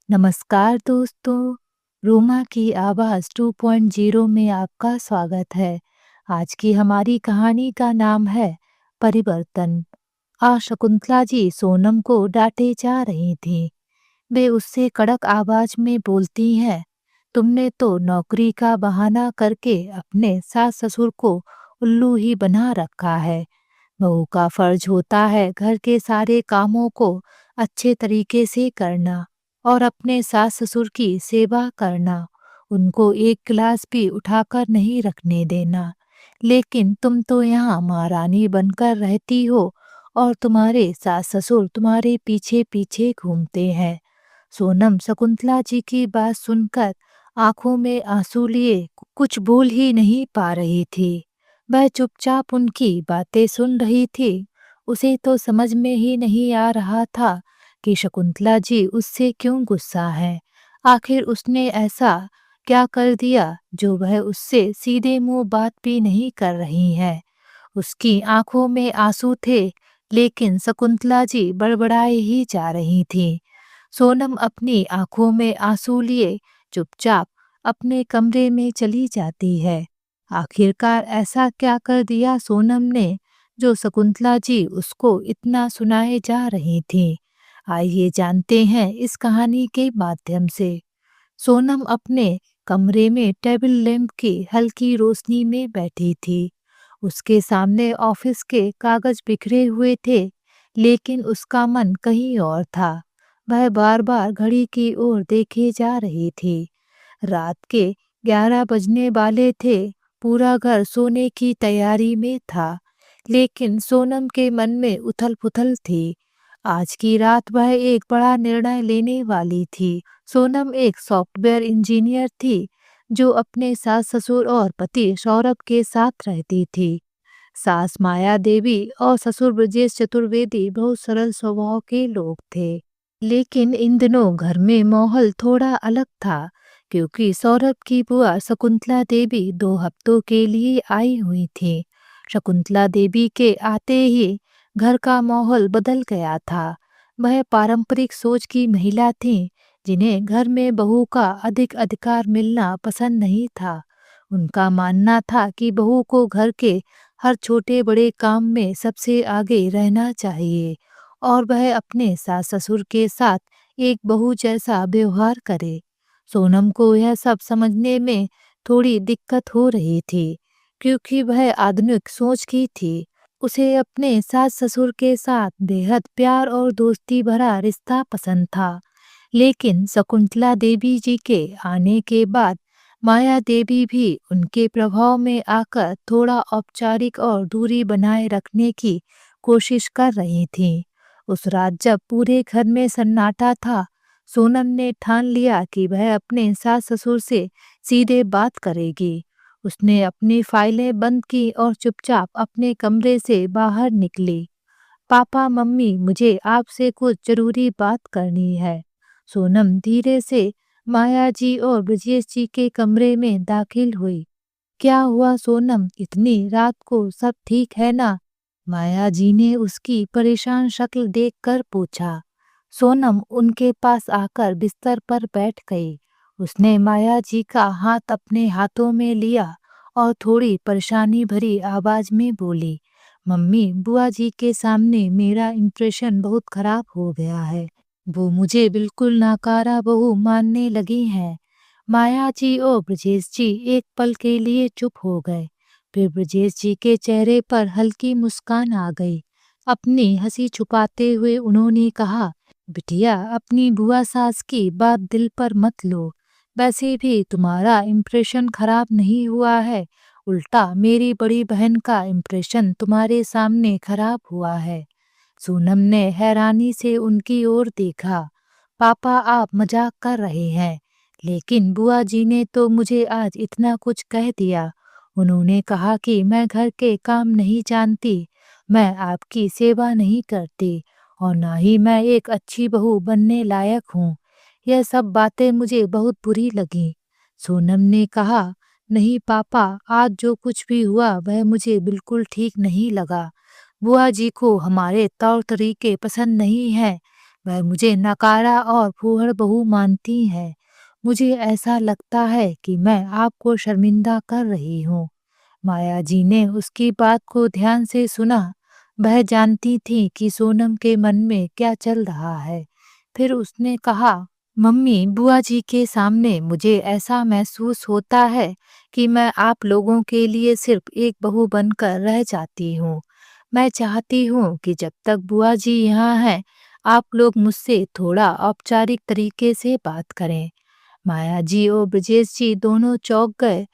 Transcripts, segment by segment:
नमस्कार दोस्तों, रोमा की आवाज़ 2.0 में आपका स्वागत है। आज की हमारी कहानी का नाम है परिवर्तन। आज शकुंतला जी सोनम को डांटे जा रही थीं। वे उससे कड़क आवाज में बोलती हैं, तुमने तो नौकरी का बहाना करके अपने सास ससुर को उल्लू ही बना रखा है। बहू का फर्ज होता है घर के सारे कामों को अच्छे तरीके से करना और अपने सास ससुर की सेवा करना, उनको एक गिलास भी उठाकर नहीं रखने देना। लेकिन तुम तो यहाँ महारानी बनकर रहती हो और तुम्हारे सास ससुर तुम्हारे पीछे पीछे घूमते हैं। सोनम शकुंतला जी की बात सुनकर आंखों में आंसू लिए कुछ बोल ही नहीं पा रही थी। वह चुपचाप उनकी बातें सुन रही थी। उसे तो समझ में ही नहीं आ रहा था कि शकुंतला जी उससे क्यों गुस्सा है। आखिर उसने ऐसा क्या कर दिया जो वह उससे सीधे मुंह बात भी नहीं कर रही है। उसकी आंखों में आंसू थे, लेकिन शकुंतला जी बड़बड़ाए ही जा रही थी। सोनम अपनी आंखों में आंसू लिए चुपचाप अपने कमरे में चली जाती है। आखिरकार ऐसा क्या कर दिया सोनम ने जो शकुंतला जी उसको इतना सुनाए जा रही थी। आइए जानते हैं इस कहानी के माध्यम से। सोनम अपने कमरे में टेबल लैंप की हल्की रोशनी में बैठी थी। उसके सामने ऑफिस के कागज बिखरे हुए थे, लेकिन उसका मन कहीं और था। वह बार बार घड़ी की ओर देखे जा रही थी। रात के 11 बजने वाले थे। पूरा घर सोने की तैयारी में था, लेकिन सोनम के मन में उथल पुथल थी। आज की रात वह एक बड़ा निर्णय लेने वाली थी। सोनम एक सॉफ्टवेयर इंजीनियर थी जो अपने सास ससुर और पति सौरभ के साथ रहती थी। सास माया देवी और ससुर ब्रजेश चतुर्वेदी बहुत सरल स्वभाव के लोग थे। लेकिन इन दिनों घर में माहौल थोड़ा अलग था, क्योंकि सौरभ की बुआ शकुंतला देवी 2 हफ्तों के लिए आई हुई थी। शकुंतला देवी के आते ही घर का माहौल बदल गया था। वह पारंपरिक सोच की महिला थीं, जिन्हें घर में बहू का अधिक अधिकार मिलना पसंद नहीं था। उनका मानना था कि बहू को घर के हर छोटे बड़े काम में सबसे आगे रहना चाहिए और वह अपने सास ससुर के साथ एक बहू जैसा व्यवहार करे। सोनम को यह सब समझने में थोड़ी दिक्कत हो रही थी, क्योंकि वह आधुनिक सोच की थी। उसे अपने सास ससुर के साथ बेहद प्यार और दोस्ती भरा रिश्ता पसंद था। लेकिन शकुंतला देवी जी के आने के बाद माया देवी भी उनके प्रभाव में आकर थोड़ा औपचारिक और दूरी बनाए रखने की कोशिश कर रही थीं। उस रात जब पूरे घर में सन्नाटा था, सोनम ने ठान लिया कि वह अपने सास ससुर से सीधे बात करेगी। उसने अपनी फाइलें बंद की और चुपचाप अपने कमरे से बाहर निकली। पापा मम्मी, मुझे आपसे कुछ जरूरी बात करनी है। सोनम धीरे से माया जी और ब्रजेश जी के कमरे में दाखिल हुई। क्या हुआ सोनम, इतनी रात को सब ठीक है ना? माया जी ने उसकी परेशान शक्ल देखकर पूछा। सोनम उनके पास आकर बिस्तर पर बैठ गई। उसने माया जी का हाथ अपने हाथों में लिया और थोड़ी परेशानी भरी आवाज में बोली, मम्मी, बुआ जी के सामने मेरा इंप्रेशन बहुत खराब हो गया है। वो मुझे बिल्कुल नाकारा बहू मानने लगी हैं। माया जी और ब्रजेश जी एक पल के लिए चुप हो गए। फिर ब्रजेश जी के चेहरे पर हल्की मुस्कान आ गई। अपनी हंसी छुपाते हुए उन्होंने कहा, बिटिया, अपनी बुआ सास की बात दिल पर मत लो। वैसे भी तुम्हारा इम्प्रेशन खराब नहीं हुआ है, उल्टा मेरी बड़ी बहन का इम्प्रेशन तुम्हारे सामने खराब हुआ है। सोनम ने हैरानी से उनकी ओर देखा। पापा, आप मजाक कर रहे हैं, लेकिन बुआ जी ने तो मुझे आज इतना कुछ कह दिया। उन्होंने कहा कि मैं घर के काम नहीं जानती, मैं आपकी सेवा नहीं करती और ना ही मैं एक अच्छी बहू बनने लायक हूँ। यह सब बातें मुझे बहुत बुरी लगीं। सोनम ने कहा, नहीं पापा, आज जो कुछ भी हुआ वह मुझे बिल्कुल ठीक नहीं लगा। बुआ जी को हमारे तौर तरीके पसंद नहीं हैं। वह मुझे नकारा और फूहड़ बहू मानती हैं। मुझे ऐसा लगता है कि मैं आपको शर्मिंदा कर रही हूँ। माया जी ने उसकी बात को ध्यान से सुना। वह जानती थी कि सोनम के मन में क्या चल रहा है। फिर उसने कहा, मम्मी, बुआ जी के सामने मुझे ऐसा महसूस होता है कि मैं आप लोगों के लिए सिर्फ एक बहू बनकर रह जाती हूँ। मैं चाहती हूँ कि जब तक बुआ जी यहाँ हैं, आप लोग मुझसे थोड़ा औपचारिक तरीके से बात करें। माया जी और ब्रजेश जी दोनों चौंक गए।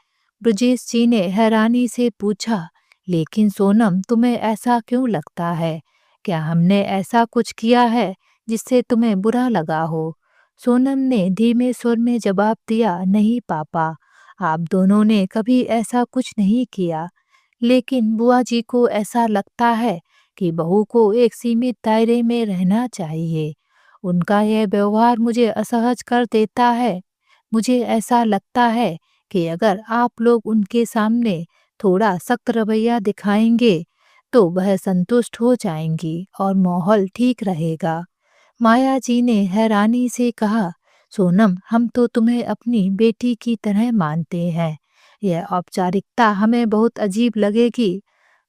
ब्रजेश जी ने हैरानी से पूछा, लेकिन सोनम, तुम्हें ऐसा क्यों लगता है? क्या हमने ऐसा कुछ किया है जिससे तुम्हें बुरा लगा हो? सोनम ने धीमे स्वर में जवाब दिया, नहीं पापा, आप दोनों ने कभी ऐसा कुछ नहीं किया। लेकिन बुआ जी को ऐसा लगता है कि बहू को एक सीमित दायरे में रहना चाहिए। उनका यह व्यवहार मुझे असहज कर देता है। मुझे ऐसा लगता है कि अगर आप लोग उनके सामने थोड़ा सख्त रवैया दिखाएंगे तो वह संतुष्ट हो जाएंगी और माहौल ठीक रहेगा। माया जी ने हैरानी से कहा, सोनम, हम तो तुम्हें अपनी बेटी की तरह मानते हैं। यह औपचारिकता हमें बहुत अजीब लगेगी।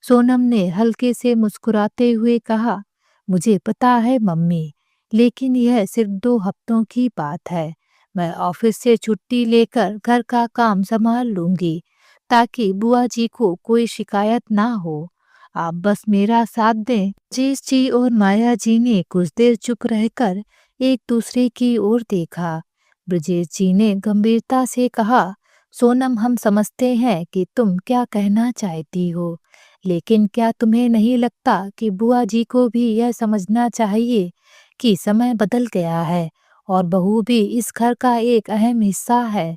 सोनम ने हल्के से मुस्कुराते हुए कहा, मुझे पता है मम्मी, लेकिन यह सिर्फ 2 हफ्तों की बात है। मैं ऑफिस से छुट्टी लेकर घर का काम संभाल लूंगी ताकि बुआ जी को कोई शिकायत ना हो। आप बस मेरा साथ दें। जीस जी और माया जी ने कुछ देर चुप रहकर एक दूसरे की ओर देखा। ब्रजेश जी ने गंभीरता से कहा, सोनम, हम समझते हैं कि तुम क्या कहना चाहती हो, लेकिन क्या तुम्हें नहीं लगता कि बुआ जी को भी यह समझना चाहिए कि समय बदल गया है और बहू भी इस घर का एक अहम हिस्सा है?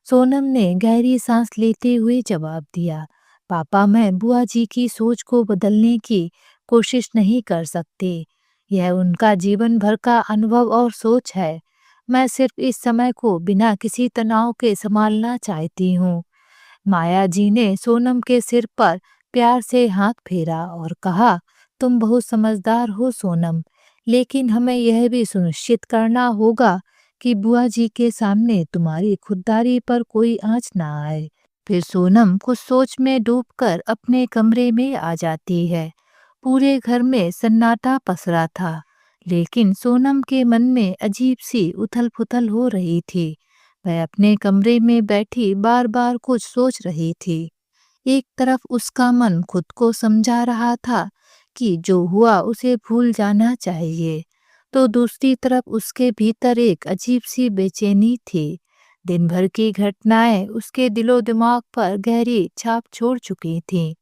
सोनम ने गहरी सांस लेते हुए जवाब दिया, पापा, मैं बुआ जी की सोच को बदलने की कोशिश नहीं कर सकती। यह उनका जीवन भर का अनुभव और सोच है। मैं सिर्फ इस समय को बिना किसी तनाव के संभालना चाहती हूँ। माया जी ने सोनम के सिर पर प्यार से हाथ फेरा और कहा, तुम बहुत समझदार हो सोनम, लेकिन हमें यह भी सुनिश्चित करना होगा कि बुआ जी के सामने तुम्हारी खुददारी पर कोई आंच ना आए। फिर सोनम कुछ सोच में डूबकर अपने कमरे में आ जाती है। पूरे घर में सन्नाटा पसरा था, लेकिन सोनम के मन में अजीब सी उथल-पुथल हो रही थी। वह अपने कमरे में बैठी बार-बार कुछ सोच रही थी। एक तरफ उसका मन खुद को समझा रहा था कि जो हुआ उसे भूल जाना चाहिए, तो दूसरी तरफ उसके भीतर एक अजीब सी बेचैनी थी। दिन भर की घटनाएं उसके दिलो दिमाग पर गहरी छाप छोड़ चुकी थीं।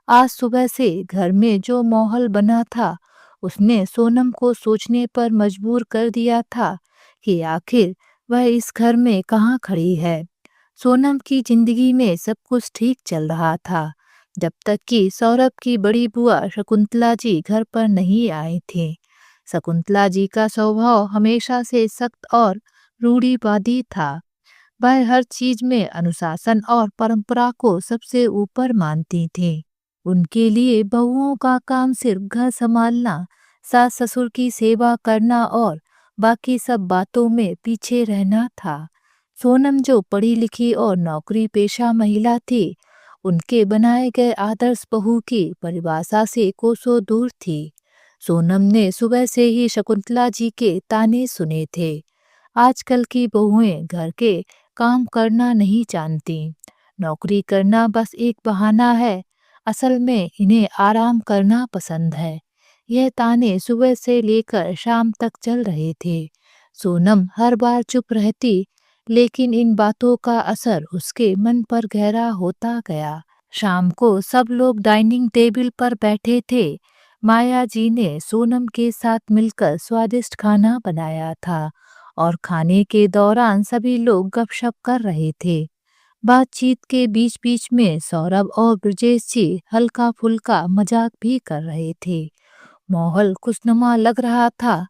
आज सुबह से घर में जो माहौल बना था, उसने सोनम को सोचने पर मजबूर कर दिया था कि आखिर वह इस घर में कहाँ खड़ी है। सोनम की जिंदगी में सब कुछ ठीक चल रहा था, जब तक कि सौरभ की बड़ी बुआ शकुंतला जी घर पर नहीं आई थी। शकुंतला जी का स्वभाव हमेशा से सख्त और रूढ़िवादी था। वह हर चीज में अनुशासन और परंपरा को सबसे ऊपर मानती थी। उनके लिए बहुओं का काम सिर्फ घर संभालना, सास ससुर की सेवा करना और बाकी सब बातों में पीछे रहना था। सोनम, जो पढ़ी लिखी और नौकरी पेशा महिला थी, उनके बनाए गए आदर्श बहू की परिभाषा से कोसों दूर थी। सोनम ने सुबह से ही शकुंतला जी के ताने सुने थे। आजकल की बहुएं घर के काम करना नहीं जानती। नौकरी करना बस एक बहाना है। असल में इन्हें आराम करना पसंद है। यह ताने सुबह से लेकर शाम तक चल रहे थे। सोनम हर बार चुप रहती, लेकिन इन बातों का असर उसके मन पर गहरा होता गया। शाम को सब लोग डाइनिंग टेबल पर बैठे थे। माया जी ने सोनम के साथ मिलकर स्वादिष्ट खाना बनाया था और खाने के दौरान सभी लोग गपशप कर रहे थे। बातचीत के बीच बीच में सौरभ और ब्रजेश जी हल्का फुल्का मजाक भी कर रहे थे। माहौल खुशनुमा लग रहा था।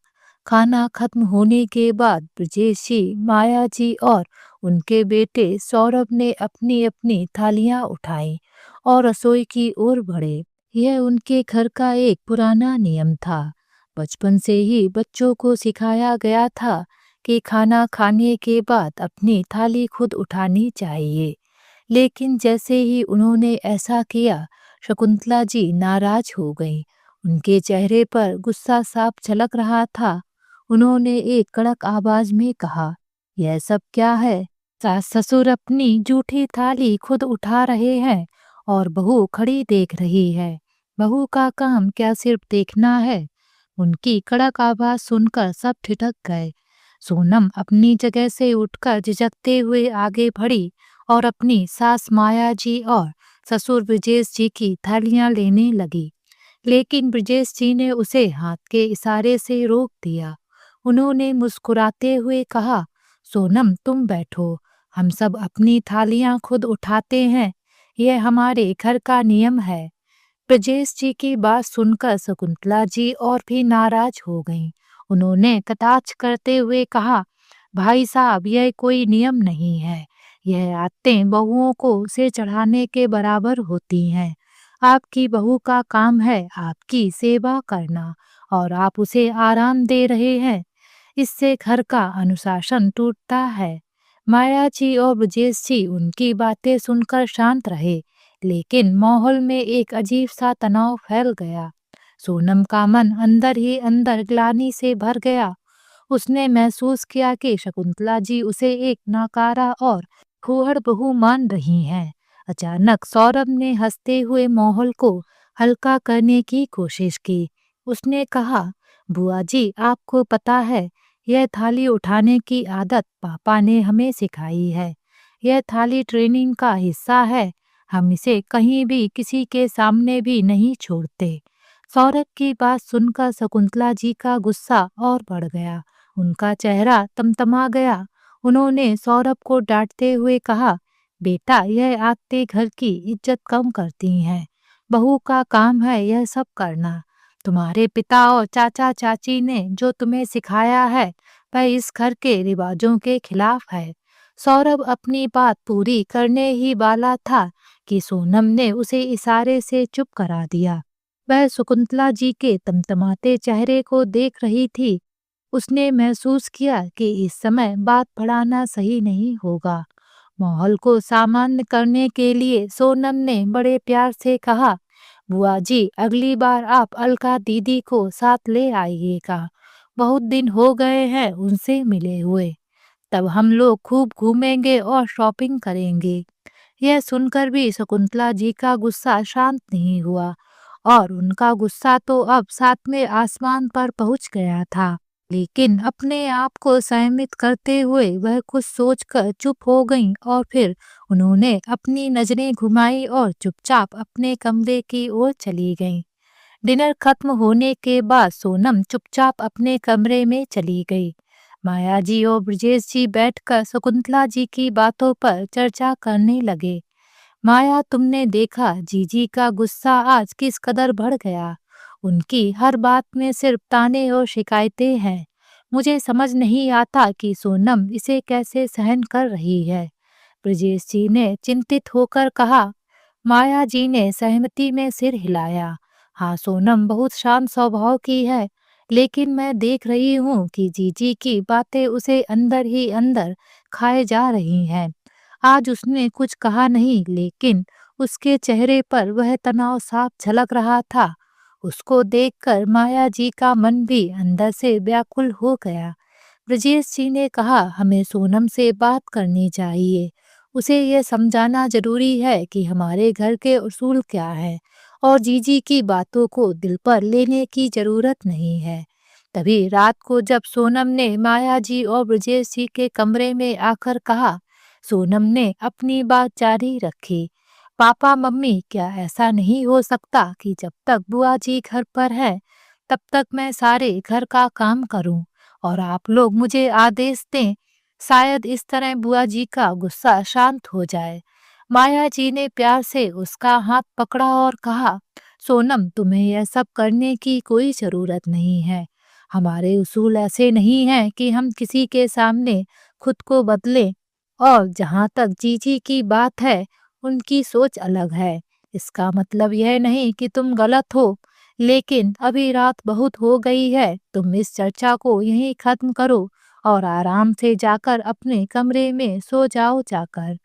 खाना खत्म होने के बाद ब्रजेश जी, माया जी और उनके बेटे सौरभ ने अपनी अपनी थालियां उठाईं और रसोई की ओर बढ़े। यह उनके घर का एक पुराना नियम था। बचपन से ही बच्चों को सिखाया गया था कि खाना खाने के बाद अपनी थाली खुद उठानी चाहिए, लेकिन जैसे ही उन्होंने ऐसा किया, शकुंतला जी नाराज हो गईं। उनके चेहरे पर गुस्सा साफ झलक रहा था। उन्होंने एक कड़क आवाज में कहा, यह सब क्या है? सास ससुर अपनी जूठी थाली खुद उठा रहे हैं और बहू खड़ी देख रही है। बहू का काम क्या सिर्फ देखना है? उनकी कड़क आवाज सुनकर सब ठिठक गए। सोनम अपनी जगह से उठकर झिझकते हुए आगे बढ़ी और अपनी सास माया जी और ससुर ब्रजेश जी की थालियां लेने लगी, लेकिन ब्रजेश जी ने उसे हाथ के इशारे से रोक दिया। उन्होंने मुस्कुराते हुए कहा, सोनम तुम बैठो, हम सब अपनी थालियां खुद उठाते हैं, यह हमारे घर का नियम है। ब्रजेश जी की बात सुनकर शकुंतला जी और भी नाराज हो गईं। उन्होंने कटाक्ष करते हुए कहा, भाई साहब यह कोई नियम नहीं है, यह आदतें बहुओं को सिर चढ़ाने के बराबर होती हैं। आपकी बहू का काम है आपकी सेवा करना और आप उसे आराम दे रहे हैं, इससे घर का अनुशासन टूटता है। माया जी और ब्रजेश जी उनकी बातें सुनकर शांत रहे, लेकिन माहौल में एक अजीब सा तनाव फैल गया। सोनम का मन अंदर ही अंदर ग्लानि से भर गया। उसने महसूस किया कि शकुंतला जी उसे एक नाकारा और फूहड़ बहू मान रही हैं। अचानक सौरभ ने हंसते हुए माहौल को हल्का करने की कोशिश की। उसने कहा, बुआ जी आपको पता है, यह थाली उठाने की आदत पापा ने हमें सिखाई है। यह थाली ट्रेनिंग का हिस्सा है, हम इसे कहीं भी किसी के सामने भी नहीं छोड़ते। सौरभ की बात सुनकर शकुंतला जी का गुस्सा और बढ़ गया। उनका चेहरा तमतमा गया। उन्होंने सौरभ को डांटते हुए कहा, बेटा यह आदतें घर की इज्जत कम करती हैं। बहू का काम है यह सब करना। तुम्हारे पिता और चाचा चाची ने जो तुम्हें सिखाया है वह इस घर के रिवाजों के खिलाफ है। सौरभ अपनी बात पूरी करने ही वाला था कि सोनम ने उसे इशारे से चुप करा दिया। वह शकुंतला जी के तमतमाते चेहरे को देख रही थी। उसने महसूस किया कि इस समय बात बढ़ाना सही नहीं होगा। माहौल को सामान्य करने के लिए सोनम ने बड़े प्यार से कहा, बुआ जी अगली बार आप अलका दीदी को साथ ले आइएगा, बहुत दिन हो गए हैं उनसे मिले हुए। तब हम लोग खूब घूमेंगे और शॉपिंग करेंगे। यह सुनकर भी शकुंतला जी का गुस्सा शांत नहीं हुआ और उनका गुस्सा तो अब सातवें आसमान पर पहुंच गया था। लेकिन अपने आप को संयमित करते हुए वह कुछ सोचकर चुप हो गईं और फिर उन्होंने अपनी नजरें घुमाई और चुपचाप अपने कमरे की ओर चली गईं। डिनर खत्म होने के बाद सोनम चुपचाप अपने कमरे में चली गई। माया जी और ब्रजेश जी बैठकर शकुंतला जी की बातों पर चर्चा करने लगे। माया तुमने देखा जीजी का गुस्सा आज किस कदर बढ़ गया। उनकी हर बात में सिर्फ ताने और शिकायतें हैं। मुझे समझ नहीं आता कि सोनम इसे कैसे सहन कर रही है। ब्रजेश जी ने चिंतित होकर कहा। माया जी ने सहमति में सिर हिलाया। हाँ सोनम बहुत शांत स्वभाव की है, लेकिन मैं देख रही हूँ कि जीजी की बातें उसे अंदर ही अंदर खाए जा रही हैं। आज उसने कुछ कहा नहीं, लेकिन उसके चेहरे पर वह तनाव साफ झलक रहा था। उसको देखकर माया जी का मन भी अंदर से व्याकुल हो गया। ब्रजेश जी ने कहा, हमें सोनम से बात करनी चाहिए। उसे यह समझाना जरूरी है कि हमारे घर के उसूल क्या हैं और जीजी की बातों को दिल पर लेने की जरूरत नहीं है। तभी रात को जब सोनम ने माया जी और ब्रजेश जी के कमरे में आकर कहा, सोनम ने अपनी बात जारी रखी। पापा मम्मी क्या ऐसा नहीं हो सकता कि जब तक बुआ जी घर पर है तब तक मैं सारे घर का काम करूं और आप लोग मुझे आदेश दें। शायद इस तरह बुआ जी का गुस्सा शांत हो जाए। माया जी ने प्यार से उसका हाथ पकड़ा और कहा, सोनम तुम्हें यह सब करने की कोई जरूरत नहीं है। हमारे उसूल ऐसे नहीं हैं कि हम किसी के सामने खुद को बदलें। और जहाँ तक जीजी की बात है, उनकी सोच अलग है। इसका मतलब यह नहीं कि तुम गलत हो। लेकिन अभी रात बहुत हो गई है, तुम इस चर्चा को यहीं खत्म करो और आराम से जाकर अपने कमरे में सो जाओ जाकर।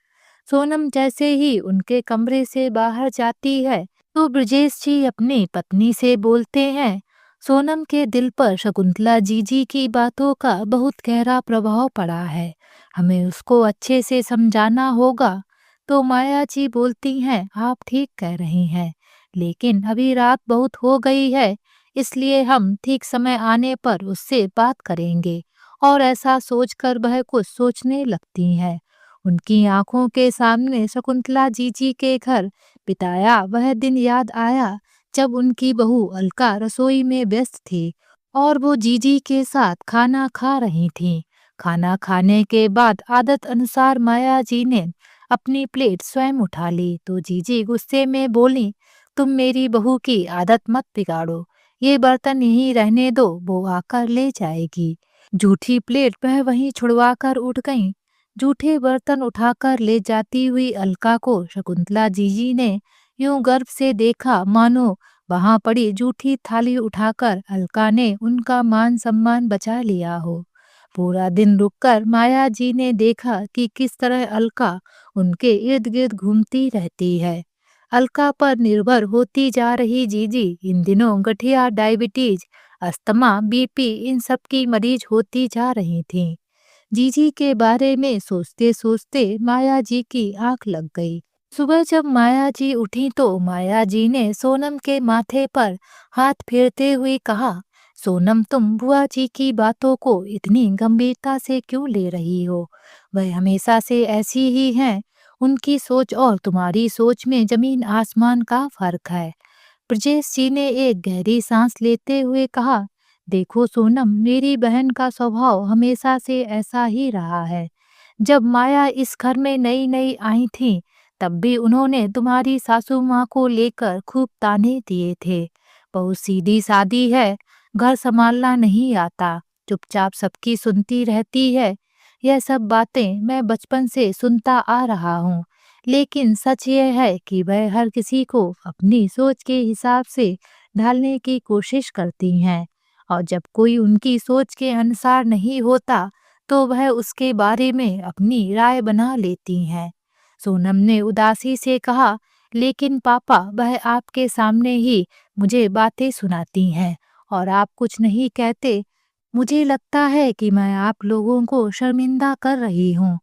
सोनम जैसे ही उनके कमरे से बाहर जाती है तो ब्रजेश जी अपनी पत्नी से बोलते हैं, सोनम के दिल पर शकुंतला जीजी की बातों का बहुत गहरा प्रभाव पड़ा है, हमें उसको अच्छे से समझाना होगा। तो माया जी बोलती हैं, आप ठीक कह रही हैं, लेकिन अभी रात बहुत हो गई है, इसलिए हम ठीक समय आने पर उससे बात करेंगे। और ऐसा सोचकर वह कुछ सोचने लगती हैं। उनकी आंखों के सामने शकुंतला जीजी के घर बिताया वह दिन याद आया जब उनकी बहू अलका रसोई में व्यस्त थी और वो जीजी के साथ खाना खा रही थीं। खाना खाने के बाद आदत अनुसार माया जी ने अपनी प्लेट स्वयं उठा ली तो जीजी गुस्से में बोली, तुम मेरी बहू की आदत मत बिगाड़ो, ये बर्तन यहीं रहने दो, वो आकर ले जाएगी। जूठी प्लेट वह वहीं छुड़वा कर उठ गईं। जूठे बर्तन उठाकर ले जाती हुई अलका को शकुंतला जीजी ने यूं गर्व से देखा मानो वहां पड़ी जूठी थाली उठाकर अलका ने उनका मान सम्मान बचा लिया हो। पूरा दिन रुककर माया जी ने देखा कि किस तरह अलका उनके इर्द गिर्द घूमती रहती है। अलका पर निर्भर होती जा रही जीजी इन दिनों गठिया, डायबिटीज, अस्थमा, बीपी इन सब की मरीज होती जा रही थीं। जीजी के बारे में सोचते सोचते माया जी की आंख लग गई। सुबह जब माया जी उठी तो माया जी ने सोनम के माथे पर हाथ फेरते हुए कहा, सोनम तुम बुआ जी की बातों को इतनी गंभीरता से क्यों ले रही हो? वह हमेशा से ऐसी ही हैं। उनकी सोच और तुम्हारी सोच में जमीन आसमान का फर्क है। ब्रजेश जी ने एक गहरी सांस लेते हुए कहा, देखो सोनम, मेरी बहन का स्वभाव हमेशा से ऐसा ही रहा है। जब माया इस घर में नई नई आई थी तब भी उन्होंने तुम्हारी सासू माँ को लेकर खूब ताने दिए थे। बहुत सीधी सादी है, घर संभालना नहीं आता, चुपचाप सबकी सुनती रहती है। यह सब बातें मैं बचपन से सुनता आ रहा हूँ, लेकिन सच यह है कि वह हर किसी को अपनी सोच के हिसाब से ढालने की कोशिश करती हैं और जब कोई उनकी सोच के अनुसार नहीं होता तो वह उसके बारे में अपनी राय बना लेती हैं। सोनम ने उदासी से कहा, लेकिन पापा वह आपके सामने ही मुझे बातें सुनाती हैं और आप कुछ नहीं कहते। मुझे लगता है कि मैं आप लोगों को शर्मिंदा कर रही हूँ।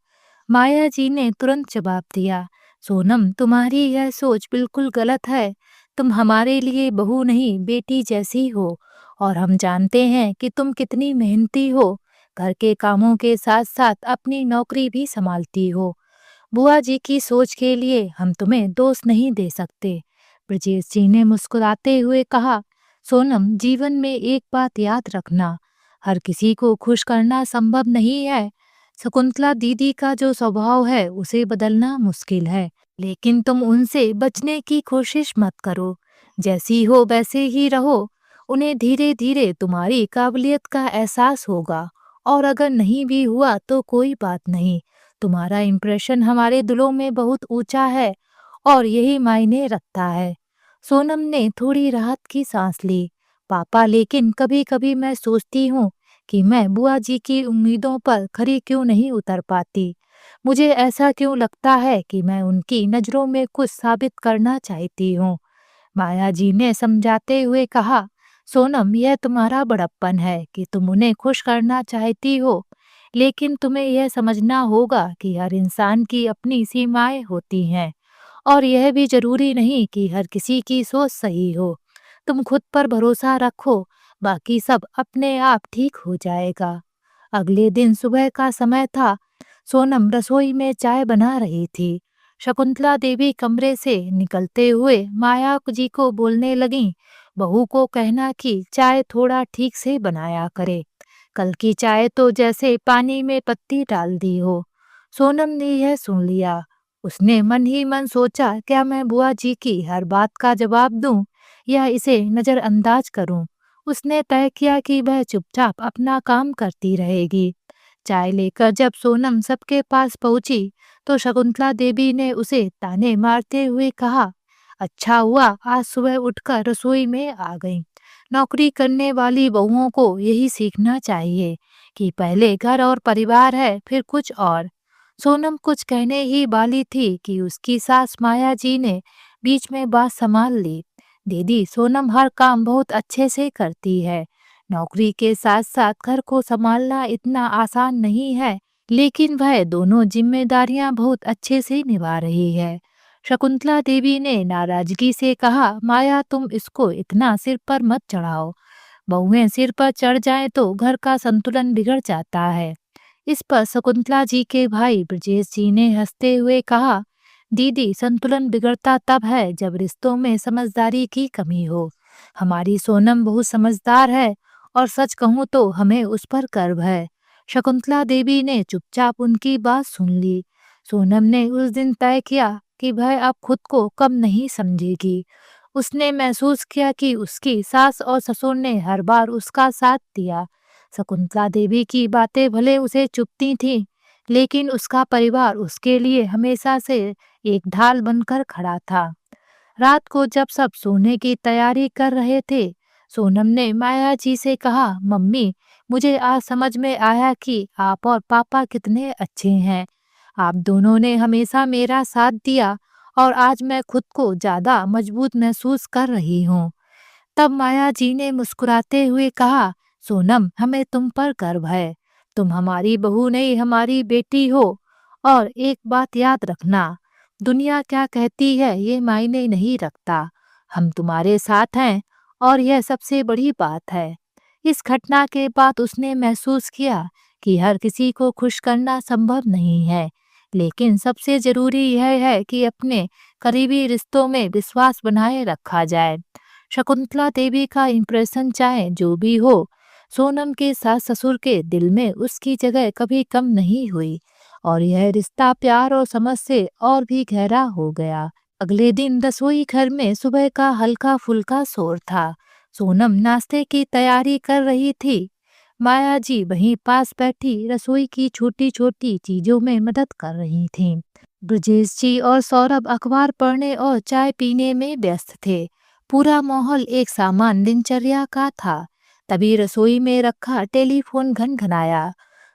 माया जी ने तुरंत जवाब दिया, सोनम तुम्हारी यह सोच बिल्कुल गलत है। तुम हमारे लिए बहू नहीं बेटी जैसी हो और हम जानते हैं कि तुम कितनी मेहनती हो, घर के कामों के साथ साथ अपनी नौकरी भी संभालती हो। बुआ जी की सोच के लिए हम तुम्हें दोष नहीं दे सकते। ब्रजेश जी ने मुस्कुराते हुए कहा, सोनम जीवन में एक बात याद रखना, हर किसी को खुश करना संभव नहीं है। शकुंतला दीदी का जो स्वभाव है उसे बदलना मुश्किल है, लेकिन तुम उनसे बचने की कोशिश मत करो। जैसी हो वैसे ही रहो। उन्हें धीरे धीरे तुम्हारी काबिलियत का एहसास होगा और अगर नहीं भी हुआ तो कोई बात नहीं। तुम्हारा इम्प्रेशन हमारे दिलों में बहुत ऊंचा है और यही मायने रखता है। सोनम ने थोड़ी राहत की सांस ली। पापा, लेकिन कभी कभी मैं सोचती हूँ कि मैं बुआ जी की उम्मीदों पर खरी क्यों नहीं उतर पाती। मुझे ऐसा क्यों लगता है कि मैं उनकी नज़रों में कुछ साबित करना चाहती हूँ। माया जी ने समझाते हुए कहा, सोनम यह तुम्हारा बड़प्पन है कि तुम उन्हें खुश करना चाहती हो, लेकिन तुम्हें यह समझना होगा कि हर इंसान की अपनी सीमाएं होती हैं और यह भी जरूरी नहीं कि हर किसी की सोच सही हो। तुम खुद पर भरोसा रखो, बाकी सब अपने आप ठीक हो जाएगा। अगले दिन सुबह का समय था। सोनम रसोई में चाय बना रही थी। शकुंतला देवी कमरे से निकलते हुए माया जी को बोलने लगीं, बहू को कहना कि चाय थोड़ा ठीक से बनाया करे। कल की चाय तो जैसे पानी में पत्ती डाल दी हो। सोनम ने यह सुन लिया। उसने मन ही मन सोचा, क्या मैं बुआ जी की हर बात का जवाब दूं या इसे नजरअंदाज करूं। उसने तय किया कि वह चुपचाप अपना काम करती रहेगी। चाय लेकर जब सोनम सबके पास पहुंची तो शकुंतला देवी ने उसे ताने मारते हुए कहा, अच्छा हुआ आज सुबह उठकर रसोई में आ गई। नौकरी करने वाली बहुओं को यही सीखना चाहिए कि पहले घर और परिवार है, फिर कुछ और। सोनम कुछ कहने ही वाली थी कि उसकी सास माया जी ने बीच में बात संभाल ली। दीदी, सोनम हर काम बहुत अच्छे से करती है। नौकरी के साथ साथ घर को संभालना इतना आसान नहीं है, लेकिन वह दोनों जिम्मेदारियां बहुत अच्छे से निभा रही है। शकुंतला देवी ने नाराजगी से कहा, माया तुम इसको इतना सिर पर मत चढ़ाओ। बहुएं सिर पर चढ़ जाएं तो घर का संतुलन बिगड़ जाता है। इस पर शकुंतला जी के भाई ब्रजेश जी ने हंसते हुए कहा, दीदी संतुलन बिगड़ता तब है जब रिश्तों में समझदारी की कमी हो। हमारी सोनम बहुत समझदार है और सच कहूँ तो हमें उस पर गर्व है। शकुंतला देवी ने चुपचाप उनकी बात सुन ली। सोनम ने उस दिन तय किया कि वह अब खुद को कम नहीं समझेगी। उसने महसूस किया कि उसकी सास और ससुर ने हर बार उसका साथ दिया। शकुंतला देवी की बातें भले उसे चुभती थीं, लेकिन उसका परिवार उसके लिए हमेशा से एक ढाल बनकर खड़ा था। रात को जब सब सोने की तैयारी कर रहे थे, सोनम ने माया जी से कहा, मम्मी, मुझे आज समझ में आया कि आप और पापा कितने अच्छे हैं। आप दोनों ने हमेशा मेरा साथ दिया और आज मैं खुद को ज्यादा मजबूत महसूस कर रही हूँ। तब माया जी ने मुस्कुराते हुए कहा, सोनम, हमें तुम पर गर्व है। तुम हमारी बहू नहीं, हमारी बेटी हो। और एक बात याद रखना, दुनिया क्या कहती है ये मायने नहीं रखता। हम तुम्हारे साथ हैं और यह सबसे बड़ी बात है। इस घटना के बाद उसने महसूस किया कि हर किसी को खुश करना संभव नहीं है, लेकिन सबसे जरूरी यह है कि अपने करीबी रिश्तों में विश्वास बनाए रखा जाए। शकुंतला देवी का इम्प्रेशन चाहे जो भी हो, सोनम के सास ससुर के दिल में उसकी जगह कभी कम नहीं हुई और यह रिश्ता प्यार और समझ से और भी गहरा हो गया। अगले दिन रसोई घर में सुबह का हल्का फुल्का शोर था। सोनम नाश्ते की तैयारी कर रही थी। माया जी वहीं पास बैठी रसोई की छोटी छोटी चीजों में मदद कर रही थीं। ब्रजेश जी और सौरभ अखबार पढ़ने और चाय पीने में व्यस्त थे। पूरा माहौल एक सामान्य दिनचर्या का था। तभी रसोई में रखा टेलीफोन घनघनाया।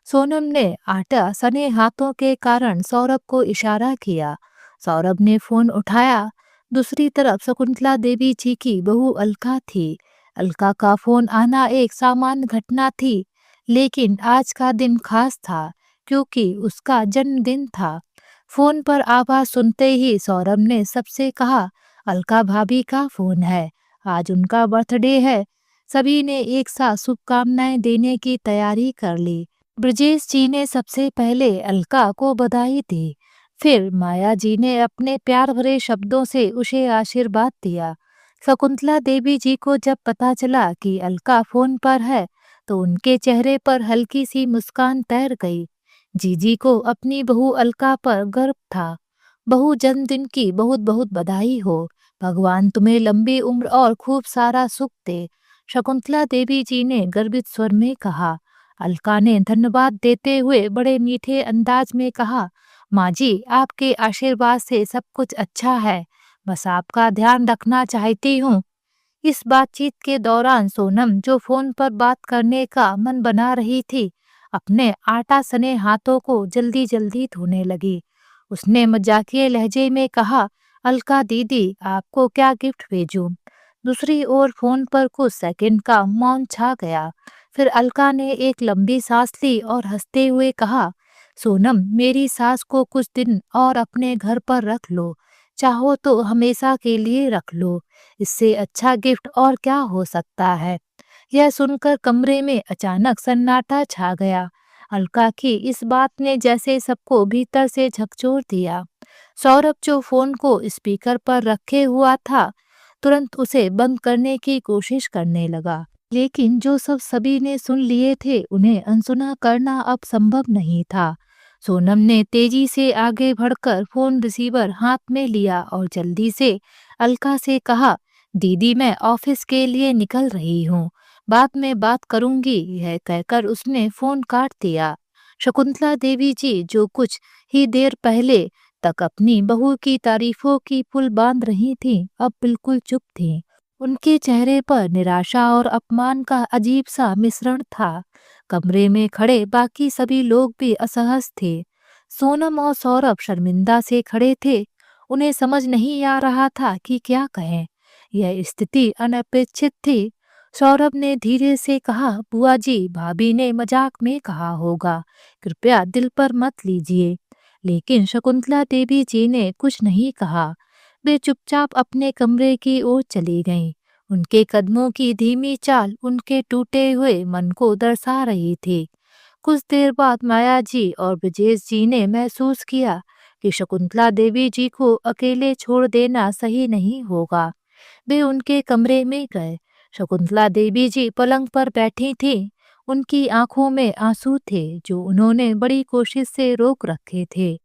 सोनम ने आटा सने हाथों के कारण सौरभ को इशारा किया। सौरभ ने फोन उठाया। दूसरी तरफ शकुंतला देवी जी की बहू अलका थी। अलका का फोन आना एक सामान्य घटना थी, लेकिन आज का दिन खास था क्योंकि उसका जन्मदिन था। फोन पर आवाज सुनते ही सौरभ ने सबसे कहा, अलका भाभी का फोन है, आज उनका बर्थडे है। सभी ने एक साथ शुभकामनाएं देने की तैयारी कर ली। ब्रजेश जी ने सबसे पहले अलका को बधाई दी। फिर माया जी ने अपने प्यार भरे शब्दों से उसे आशीर्वाद दिया। शकुंतला देवी जी को जब पता चला कि अलका फोन पर है, तो उनके चेहरे पर हल्की सी मुस्कान तैर गई। जीजी को अपनी बहू अलका पर गर्व था। बहू, जन्मदिन की बहुत बहुत बधाई हो। भगवान तुम्हें लंबी उम्र और खूब सारा सुख दे। शकुंतला देवी जी ने गर्वित स्वर में कहा। अलका ने धन्यवाद देते हुए बड़े मीठे अंदाज में कहा, माँ जी, आपके आशीर्वाद से सब कुछ अच्छा है। बस आपका ध्यान रखना चाहती हूँ। इस बातचीत के दौरान सोनम, जो फोन पर बात करने का मन बना रही थी, अपने आटा सने हाथों को जल्दी जल्दी धोने लगी। उसने मजाकिये लहजे में कहा, अलका दीदी, आपको क्या गिफ्ट भेजूं? दूसरी ओर फोन पर कुछ सेकंड का मौन छा गया। फिर अलका ने एक लंबी सांस ली और हंसते हुए कहा, सोनम, मेरी सास को कुछ दिन और अपने घर पर रख लो। चाहो तो हमेशा के लिए रख लो। इससे अच्छा गिफ्ट और क्या हो सकता है। यह सुनकर कमरे में अचानक सन्नाटा छा गया। अलका की इस बात ने जैसे सबको भीतर से झकझोर दिया। सौरभ, जो फोन को स्पीकर पर रखे हुआ था, तुरंत उसे बंद करने की कोशिश करने लगा, लेकिन जो सब सभी ने सुन लिए थे उन्हें अनसुना करना अब संभव नहीं था। सोनम ने तेजी से आगे बढ़कर फोन रिसीवर हाथ में लिया और जल्दी से अलका से कहा, दीदी, मैं ऑफिस के लिए निकल रही हूँ, बाद में बात करूंगी। यह कहकर उसने फोन काट दिया। शकुंतला देवी जी, जो कुछ ही देर पहले तक अपनी बहू की तारीफों की पुल बांध रही थीं, अब बिल्कुल चुप थीं। उनके चेहरे पर निराशा और अपमान का अजीब सा मिश्रण था। कमरे में खड़े बाकी सभी लोग भी असहज थे। सोनम और सौरभ शर्मिंदा से खड़े थे। उन्हें समझ नहीं आ रहा था कि क्या कहें। यह स्थिति अनपेक्षित थी। सौरभ ने धीरे से कहा, बुआ जी, भाभी ने मजाक में कहा होगा, कृपया दिल पर मत लीजिए। लेकिन शकुंतला देवी जी ने कुछ नहीं कहा। वे चुपचाप अपने कमरे की ओर चली गईं। उनके कदमों की धीमी चाल उनके टूटे हुए मन को दर्शा रही थी। कुछ देर बाद माया जी और ब्रजेश जी ने महसूस किया कि शकुंतला देवी जी को अकेले छोड़ देना सही नहीं होगा। वे उनके कमरे में गए। शकुंतला देवी जी पलंग पर बैठी थीं। उनकी आंखों में आंसू थे जो उन्होंने बड़ी कोशिश से रोक रखे थे।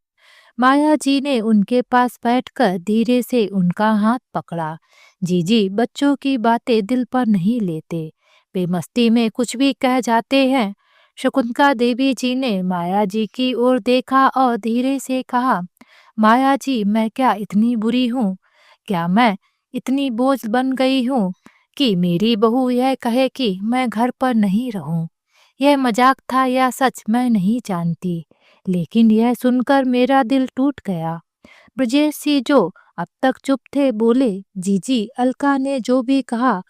माया जी ने उनके पास बैठकर धीरे से उनका हाथ पकड़ा। जीजी, बच्चों की बातें दिल पर नहीं लेते, वे मस्ती में कुछ भी कह जाते हैं। शकुंतला देवी जी ने माया जी की ओर देखा और धीरे से कहा, माया जी, मैं क्या इतनी बुरी हूँ? क्या मैं इतनी बोझ बन गई हूँ कि मेरी बहू यह कहे कि मैं घर पर नहीं रहूं? यह मजाक था या सच मैं नहीं जानती, लेकिन यह सुनकर मेरा दिल टूट गया। ब्रजेश सिंह जो अब तक चुप थे बोले, जीजी, अलका ने जो भी कहा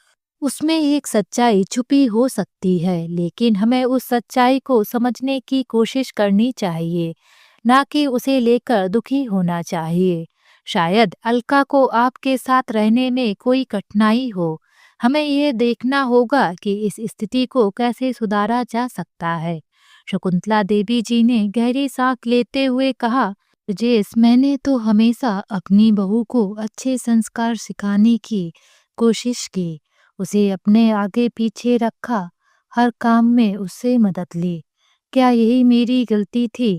उसमें एक सच्चाई छुपी हो सकती है, लेकिन हमें उस सच्चाई को समझने की कोशिश करनी चाहिए, ना कि उसे लेकर दुखी होना चाहिए। शायद अलका को आपके साथ रहने में कोई कठिनाई हो। हमें ये देखना होगा कि इस स्थिति को कैसे सुधारा जा सकता है। शकुंतला देवी जी ने गहरी सांस लेते हुए कहा, ब्रजेश, मैंने तो हमेशा अपनी बहू को अच्छे संस्कार सिखाने की कोशिश की, उसे अपने आगे पीछे रखा, हर काम में उससे मदद ली। क्या यही मेरी गलती थी?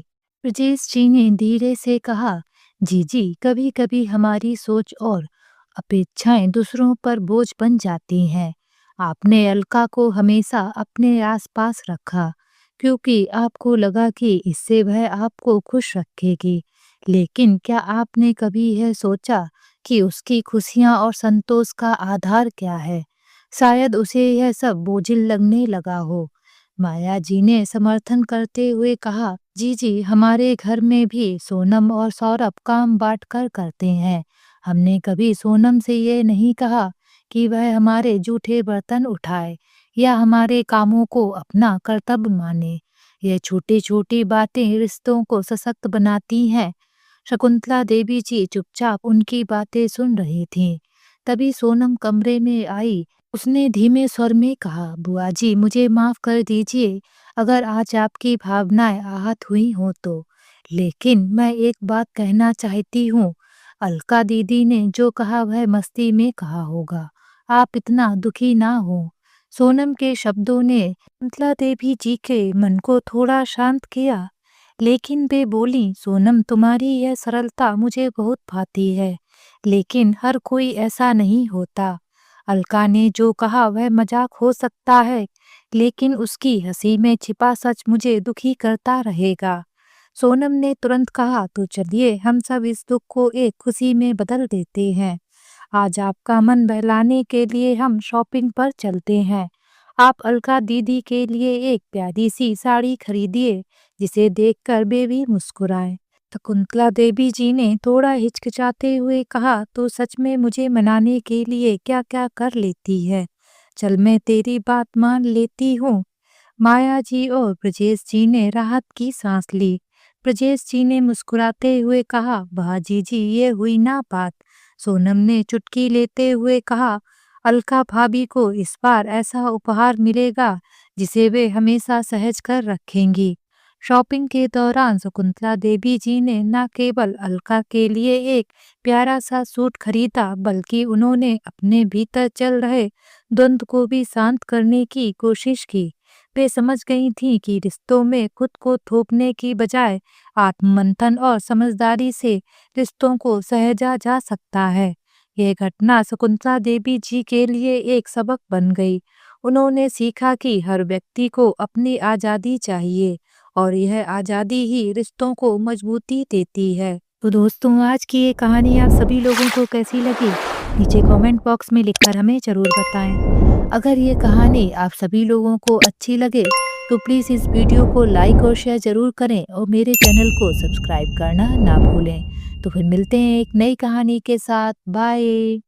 ब्रजेश जी ने धीरे से कहा, जीजी, कभी कभी हमारी सोच और अपेक्षाएं दूसरों पर बोझ बन जाती हैं। आपने अलका को हमेशा अपने आसपास रखा क्योंकि आपको लगा कि इससे वह आपको खुश रखेगी। लेकिन क्या आपने कभी यह सोचा कि उसकी खुशियां और संतोष का आधार क्या है? शायद उसे यह सब बोझिल लगने लगा हो। माया जी ने समर्थन करते हुए कहा, जी जी, हमारे घर में भी सोनम और सौरभ काम बांट कर करते हैं। हमने कभी सोनम से ये नहीं कहा कि वह हमारे जूठे बर्तन उठाए या हमारे कामों को अपना कर्तव्य माने। ये छोटी छोटी बातें रिश्तों को सशक्त बनाती हैं। शकुंतला देवी जी चुपचाप उनकी बातें सुन रही थीं। तभी सोनम कमरे में आई। उसने धीमे स्वर में कहा, बुआ जी, मुझे माफ कर दीजिए अगर आज आपकी भावनाएं आहत हुई हों तो। लेकिन मैं एक बात कहना चाहती हूँ। अलका दीदी ने जो कहा वह मस्ती में कहा होगा। आप इतना दुखी ना हो। सोनम के शब्दों ने कुंतला देवी जी के मन को थोड़ा शांत किया। लेकिन वे बोली, सोनम, तुम्हारी यह सरलता मुझे बहुत भाती है, लेकिन हर कोई ऐसा नहीं होता। अलका ने जो कहा वह मजाक हो सकता है, लेकिन उसकी हंसी में छिपा सच मुझे दुखी करता रहेगा। सोनम ने तुरंत कहा, तो चलिए हम सब इस दुख को एक खुशी में बदल देते हैं। आज आपका मन बहलाने के लिए हम शॉपिंग पर चलते हैं। आप अलका दीदी के लिए एक प्यारी सी साड़ी खरीदिए जिसे देखकर बेबी मुस्कुराए। शकुंतला देवी जी ने थोड़ा हिचकिचाते हुए कहा, तो सच में मुझे मनाने के लिए क्या क्या कर लेती है। चल, मैं तेरी बात मान लेती हूँ। माया जी और ब्रजेश जी ने राहत की सांस ली। ब्रजेश जी ने मुस्कुराते हुए कहा, वाह जीजी, ये हुई ना बात। सोनम ने चुटकी लेते हुए कहा, अलका भाभी को इस बार ऐसा उपहार मिलेगा जिसे वे हमेशा सहज कर रखेंगी। शॉपिंग के दौरान शकुंतला देवी जी ने न केवल अलका के लिए एक प्यारा सा सूट खरीदा, बल्कि उन्होंने अपने भीतर चल रहे द्वंद्व को भी शांत करने की कोशिश की। वे समझ गई थीं कि रिश्तों में खुद को थोपने की बजाय आत्ममंथन और समझदारी से रिश्तों को सहेजा जा सकता है। यह घटना शकुंतला देवी जी के लिए एक सबक बन गई। उन्होंने सीखा कि हर व्यक्ति को अपनी आज़ादी चाहिए और यह आज़ादी ही रिश्तों को मजबूती देती है। तो दोस्तों आज की ये कहानी आप सभी लोगों को कैसी लगी? नीचे कमेंट बॉक्स में लिखकर हमें ज़रूर बताएं। अगर ये कहानी आप सभी लोगों को अच्छी लगे तो प्लीज़ इस वीडियो को लाइक और शेयर ज़रूर करें और मेरे चैनल को सब्सक्राइब करना ना भूलें। तो फिर मिलते हैं एक नई कहानी के साथ। बाय।